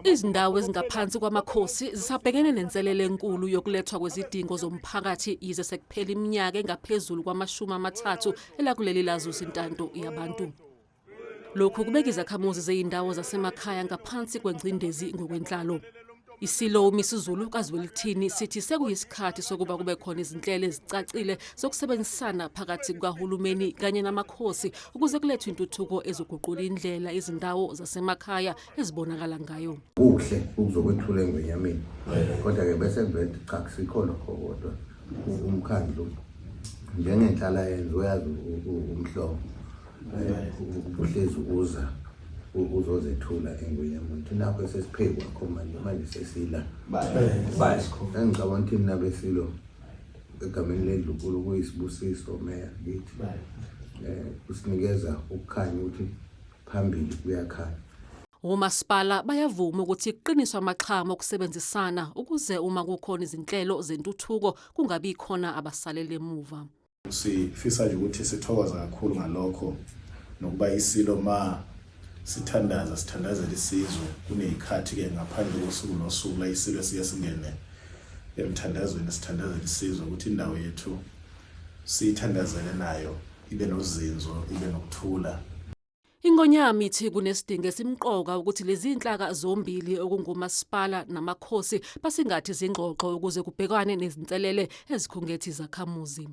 Izindawo ezingaphansi kwamakhosi zisabhekene nenselele enkulu yokulethwa kwezidingo zomphakathi yize sekuphela iminyaka engaphezulu kwama-30 elakuleli lazuzintanto yabantu. Lokhu kubeka izakhamuzi zeyindawo zasemakhaya ngaphansi kwengcindezi ngokwenhlalo. ISilo uMisuzulu kaZwelithini sithi sekuyisikhathi sokuba kube khona izinhlelo ezicacile zokusebenzisana phakathi kukahulumeni kanye namakhosi ukuze kulethwe intuthuko ezoguqula indlela izindawo zasemakhaya ezibonakala ngayo. Kuhle ukuzokwethula engwenyameni kodwa ke bese kuvela cha kusikho lokho kodwa umkhandlu njengenhlala yenzo uyazi umhlobo uhlezi uzozethula engwenyameni thina lapho sesiphekwa khoma manje sesila ngicabanga ukuthi mina besilo egameni ledlunkulu kuyisibusiso meya kithi usinikeza ukukhanya ukuthi phambili kuyakhanya. Umasipala bayavuma ukuthi kuqiniswa amaqhama okusebenzisana ukuze uma kukhona izinhlelo zentuthuko kungabi khona abasalele emuva. Sifisa nje ukuthi sithokoza kakhulu ngalokho nokuba iSilo ma sithandazela isizwe kunezikhathi ke ngaphandle kosuku nosuku la iSilo siya singene emthandazweni sithandazela isizwe ukuthi indawo yethu sithandazele nayo ibe nozinzo ibe nokuthula. Ingonyama ithi kunesidingo esimqoka ukuthi lezi inhlaka zombili okungumasipala namakhosi basingathi zingxoxo ukuze kubhekwane nezinselele ezikhungethe izakhamuzi.